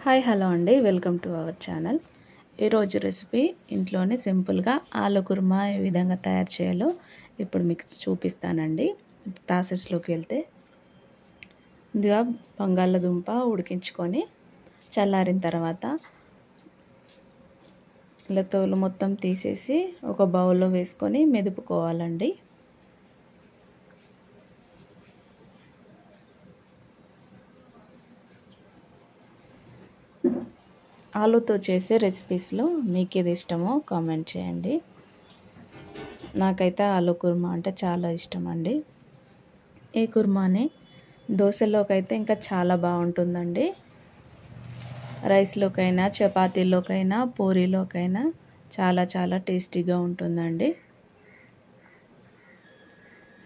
Hi hello అండి, welcome to our channel. ఈరోజు recipe ఇంట్లోనే సింపుల్గా ఆలు కుర్మా ఏ విధంగా తయారు చేయాలో ఇప్పుడు మీకు చూపిస్తానండి. ప్రాసెస్లోకి వెళ్తే ముందుగా బంగాళదుంప ఉడికించుకొని చల్లారిన తర్వాత ఇలా తోలు మొత్తం తీసేసి ఒక బౌల్లో వేసుకొని మెదుపుకోవాలండి. ఆలుతో చేసే రెసిపీస్లో మీకు ఏది ఇష్టమో కామెంట్ చేయండి. నాకైతే ఆలు కుర్మా అంటే చాలా ఇష్టం అండి. ఈ కుర్మాని దోశలోకి అయితే ఇంకా చాలా బాగుంటుందండి. రైస్లోకైనా, చపాతీలోకైనా, పూరీలోకైనా చాలా చాలా టేస్టీగా ఉంటుందండి.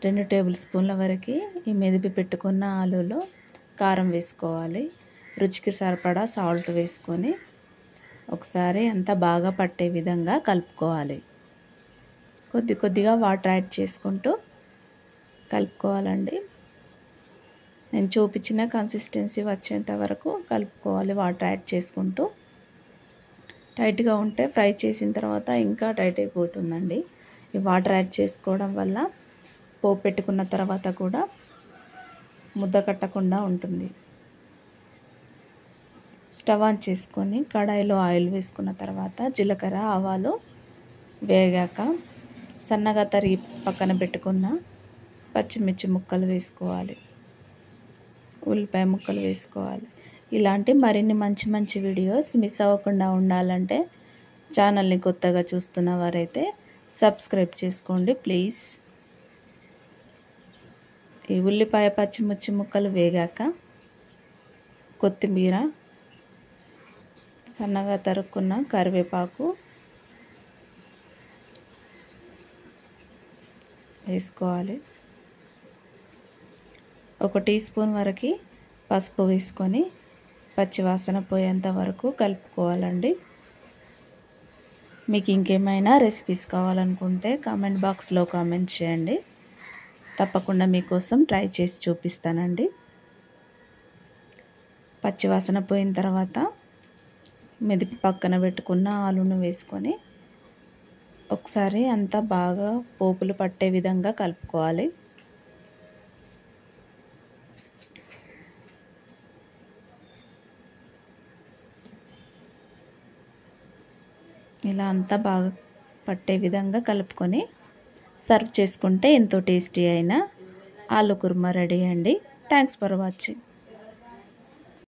2 టేబుల్ స్పూన్ల వరకు ఈ మెదిపి పెట్టుకున్న ఆలులో కారం వేసుకోవాలి. రుచికి సరిపడా సాల్ట్ వేసుకొని ఒకసారి అంతా బాగా పట్టే విధంగా కలుపుకోవాలి. కొద్ది కొద్దిగా వాటర్ యాడ్ చేసుకుంటూ కలుపుకోవాలండి. నేను చూపించిన కన్సిస్టెన్సీ వచ్చేంత వరకు కలుపుకోవాలి. వాటర్ యాడ్ చేసుకుంటూ టైట్గా ఉంటే ఫ్రై చేసిన తర్వాత ఇంకా టైట్ అయిపోతుందండి. ఈ వాటర్ యాడ్ చేసుకోవడం వల్ల పోపు పెట్టుకున్న తర్వాత కూడా ముద్ద కట్టకుండా ఉంటుంది. స్టవ్ ఆన్ చేసుకొని కడాయిలో ఆయిల్ వేసుకున్న తర్వాత జీలకర్ర, ఆవాలు వేగాక సన్నగా తరిగి పక్కన పెట్టుకున్న పచ్చిమిర్చి ముక్కలు వేసుకోవాలి. ఉల్లిపాయ ముక్కలు వేసుకోవాలి. ఇలాంటి మరిన్ని మంచి మంచి వీడియోస్ మిస్ అవ్వకుండా ఉండాలంటే ఛానల్ని కొత్తగా చూస్తున్న వారైతే సబ్స్క్రైబ్ చేసుకోండి ప్లీజ్. ఈ ఉల్లిపాయ పచ్చిమిర్చి ముక్కలు వేగాక కొత్తిమీర, సన్నగా తరుక్కున్న కరివేపాకు వేసుకోవాలి. 1 టీ స్పూన్ వరకు పసుపు వేసుకొని పచ్చివాసన పోయేంత వరకు కలుపుకోవాలండి. మీకు ఇంకేమైనా రెసిపీస్ కావాలనుకుంటే కామెంట్ బాక్స్లో కామెంట్ చేయండి. తప్పకుండా మీకోసం ట్రై చేసి చూపిస్తానండి. పచ్చివాసన పోయిన తర్వాత మెదిపి పక్కన పెట్టుకున్న ఆలును వేసుకొని ఒకసారి అంతా బాగా పోపులు పట్టే విధంగా కలుపుకోవాలి. ఇలా అంతా బాగా పట్టే విధంగా కలుపుకొని సర్వ్ చేసుకుంటే ఎంతో టేస్టీ అయిన ఆలు కుర్మా రెడీ అండి. Thanks for watching.